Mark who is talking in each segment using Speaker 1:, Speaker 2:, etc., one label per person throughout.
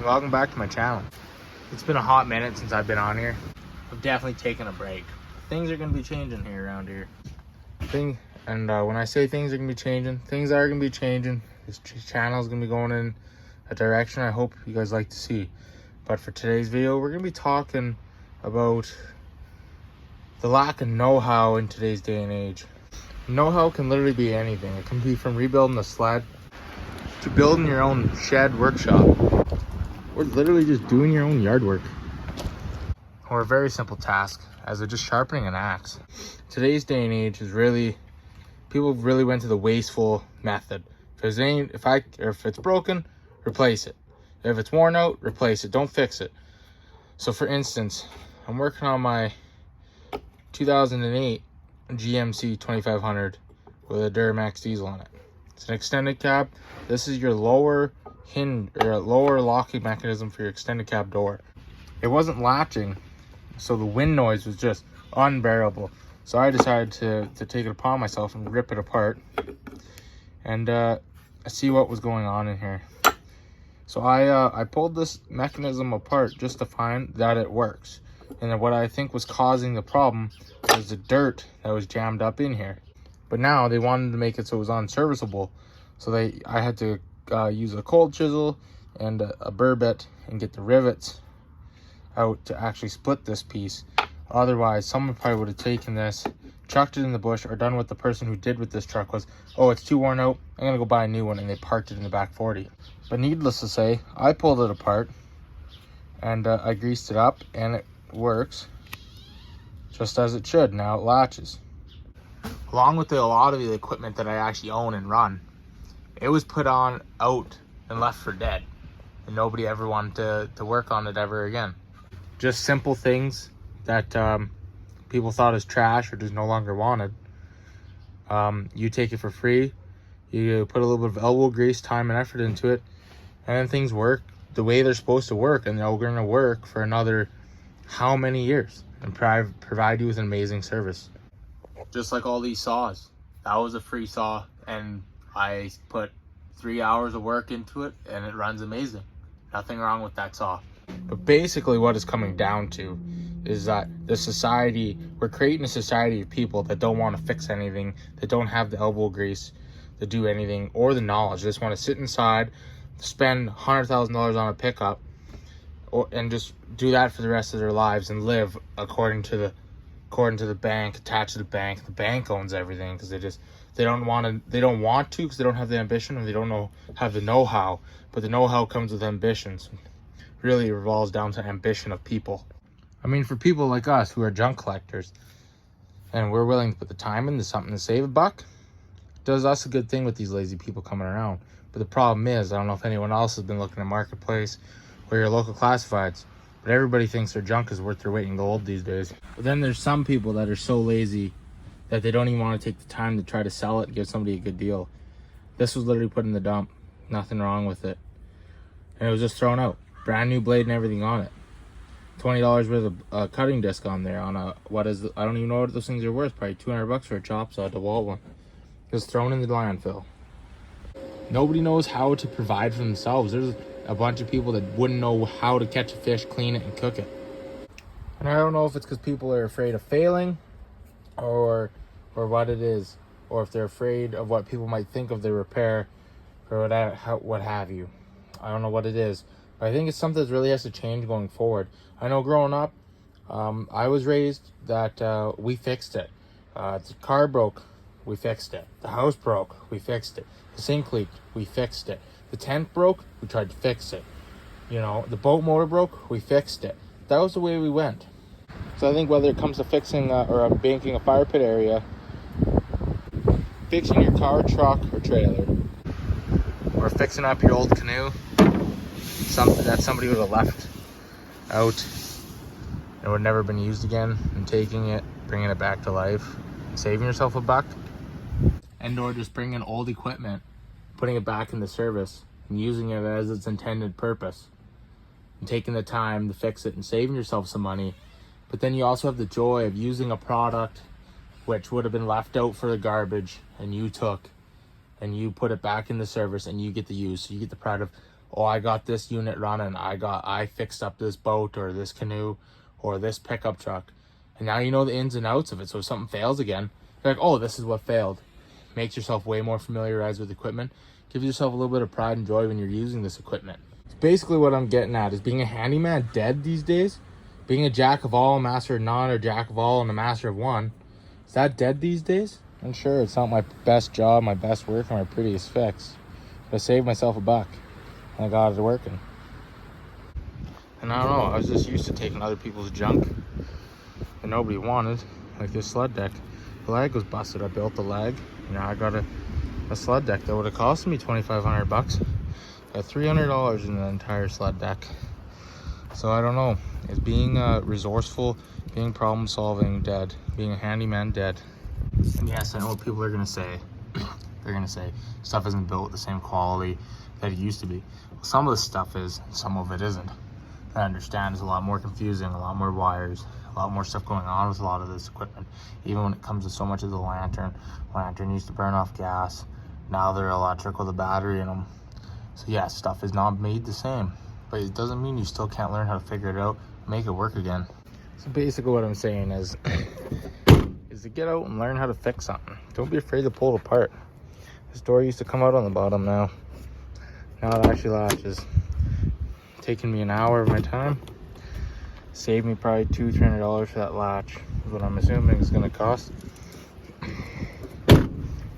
Speaker 1: welcome back to my channel. It's been a hot minute since I've been on here. I've definitely taken a break. Things are going to be changing here around here. When I say things are going to be changing, things are going to be changing. This channel is going to be going in a direction I hope you guys like to see. But for today's video, we're going to be talking about the lack of know-how in today's day and age. Know-how can literally be anything. It can be from rebuilding a sled to building your own shed workshop, or literally just doing your own yard work, or a very simple task as of just sharpening an axe. Today's day and age is really, people really went to the wasteful method. If it's broken, replace it. If it's worn out, replace it. Don't fix it. So for instance, I'm working on my 2008 GMC 2500 with a Duramax diesel on it. It's an extended cab. This is your lower hinge or lower locking mechanism for your extended cab door. It wasn't latching, so the wind noise was just unbearable. So I decided to take it upon myself and rip it apart and see what was going on in here. So I pulled this mechanism apart just to find that it works. And then what I think was causing the problem was the dirt that was jammed up in here. But now they wanted to make it so it was unserviceable. So I had to use a cold chisel and a burr bit and get the rivets out to actually split this piece. Otherwise, someone probably would have taken this, chucked it in the bush, or done what the person who did with this truck was, oh, it's too worn out, I'm gonna go buy a new one, and they parked it in the back 40. But needless to say, I pulled it apart and I greased it up, and it works just as it should. Now it latches. Along with a lot of the equipment that I actually own and run, it was put on out and left for dead, and nobody ever wanted to work on it ever again. Just simple things that people thought is trash or just no longer wanted. You take it for free, you put a little bit of elbow grease, time and effort into it, and then things work the way they're supposed to work, and they're going to work for another how many years and provide you with an amazing service. Just like all these saws, that was a free saw, and I put 3 hours of work into it, and it runs amazing. Nothing wrong with that saw. But basically what it's coming down to is that we're creating a society of people that don't want to fix anything, that don't have the elbow grease to do anything, or the knowledge. They just want to sit inside, spend $100,000 on a pickup, and just do that for the rest of their lives and live according to the bank, attached to the bank. The bank owns everything because they don't want to because they don't have the ambition, or they don't have the know-how. But the know-how comes with ambitions. Really, it revolves down to ambition of people. I mean, for people like us who are junk collectors and we're willing to put the time into something to save a buck, it does us a good thing with these lazy people coming around. But the problem is, I don't know if anyone else has been looking at Marketplace or your local classifieds, but everybody thinks their junk is worth their weight in gold these days. But then there's some people that are so lazy that they don't even want to take the time to try to sell it and give somebody a good deal. This was literally put in the dump. Nothing wrong with it. And it was just thrown out. Brand new blade and everything on it. $20 worth of cutting disc on there on I don't even know what those things are worth. Probably $200 for a chop saw, a DeWalt one. Just thrown in the landfill. Nobody knows how to provide for themselves. There's a bunch of people that wouldn't know how to catch a fish, clean it, and cook it. And I don't know if it's because people are afraid of failing or what it is, or if they're afraid of what people might think of the repair or what have you. I don't know what it is, but I think it's something that really has to change going forward. I know growing up, I was raised that we fixed it. The car broke, we fixed it. The house broke, we fixed it. The sink leaked, we fixed it. The tent broke, we tried to fix it. You know, the boat motor broke, we fixed it. That was the way we went. So I think whether it comes to fixing or banking a fire pit area, fixing your car, truck, or trailer, or fixing up your old canoe, something that somebody would have left out and would never been used again, and taking it, bringing it back to life, saving yourself a buck, and or just bringing old equipment, putting it back into service and using it as its intended purpose, and taking the time to fix it and saving yourself some money. But then you also have the joy of using a product which would have been left out for the garbage, and you took and you put it back in the service, and you get the use. So you get the pride of, oh, I got this unit running, I fixed up this boat or this canoe or this pickup truck, and now you know the ins and outs of it. So if something fails again, you're like, oh, this is what failed. Makes yourself way more familiarized with equipment. Gives yourself a little bit of pride and joy when you're using this equipment. It's basically what I'm getting at, is being a handyman dead these days? Being a jack of all, master of none, or jack of all and a master of one, is that dead these days? I'm sure it's not my best job, my best work, or my prettiest fix. But I saved myself a buck, and I got it working. And I don't know, I was just used to taking other people's junk that nobody wanted, like this sled deck. The leg was busted, I built the leg. Now I got a sled deck that would have cost me $2,500 bucks. Got $300 in the entire sled deck. So I don't know, is being resourceful, being problem solving dead, being a handyman dead? And yes, I know what people are gonna say. They're gonna say stuff isn't built with the same quality that it used to be. Well, some of the stuff is, some of it isn't. I understand it's a lot more confusing, a lot more wires, a lot more stuff going on with a lot of this equipment. Even when it comes to so much of the lantern used to burn off gas. Now they're electric with a battery in them. So yeah, stuff is not made the same, but it doesn't mean you still can't learn how to figure it out, make it work again. So basically what I'm saying is to get out and learn how to fix something. Don't be afraid to pull it apart. This door used to come out on the bottom now. Now it actually latches. Taking me an hour of my time. Saved me probably $200-300 for that latch, is what I'm assuming it's gonna cost.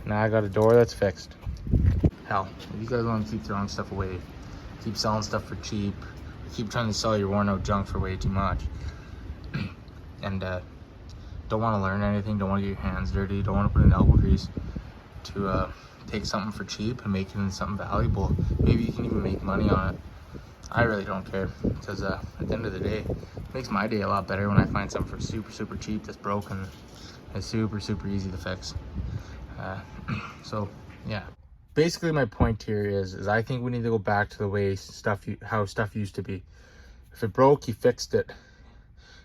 Speaker 1: Now I got a door that's fixed. Hell, if you guys want to keep throwing stuff away, keep selling stuff for cheap, keep trying to sell your worn out junk for way too much, and don't want to learn anything, don't want to get your hands dirty, don't want to put in elbow grease to take something for cheap and make it into something valuable. Maybe you can even make money on it. I really don't care, because at the end of the day, it makes my day a lot better when I find something for super cheap that's broken and super easy to fix. So yeah, basically my point here is I think we need to go back to the way how stuff used to be. If it broke, you fixed it.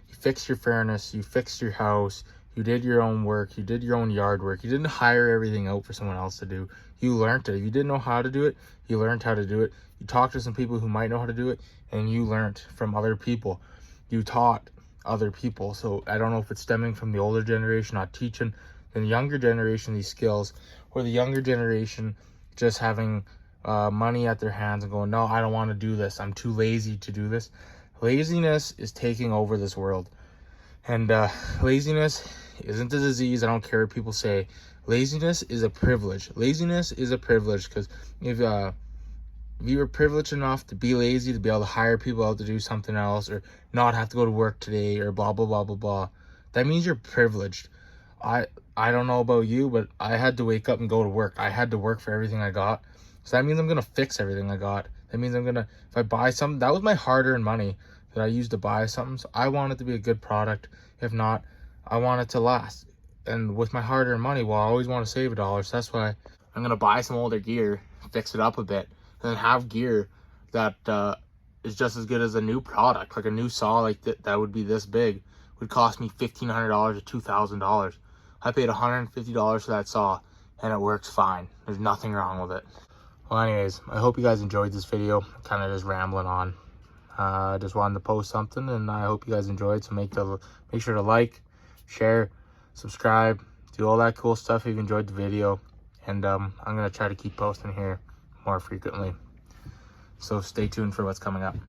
Speaker 1: You fixed your furnace, you fixed your house, you did your own work, you did your own yard work. You didn't hire everything out for someone else to do. You learned it. If you didn't know how to do it, you learned how to do it. You talked to some people who might know how to do it, and you learned from other people. You taught other people. So I don't know if it's stemming from the older generation not teaching the younger generation these skills, or the younger generation just having money at their hands and going, no, I don't want to do this, I'm too lazy to do this. Laziness is taking over this world, and laziness isn't a disease. I don't care what people say. Laziness is a privilege. Laziness is a privilege, because if you were privileged enough to be lazy, to be able to hire people out to do something else, or not have to go to work today, or blah blah blah, that means you're privileged. I don't know about you, but I had to wake up and go to work. I had to work for everything I got. So that means I'm gonna fix everything I got. That means I'm gonna, if I buy something, that was my hard-earned money that I used to buy something. So I want it to be a good product. If not, I want it to last. And with my hard-earned money, well, I always want to save $1. So that's why I'm gonna buy some older gear, fix it up a bit, and then have gear that is just as good as a new product. Like a new saw like that would be this big would cost me $1,500 or $2,000. I paid $150 for that saw, and it works fine. There's nothing wrong with it. Well, anyways, I hope you guys enjoyed this video. Kind of just rambling on. I just wanted to post something, and I hope you guys enjoyed. So make sure to like, share, subscribe, do all that cool stuff if you enjoyed the video. And I'm gonna try to keep posting here more frequently. So stay tuned for what's coming up.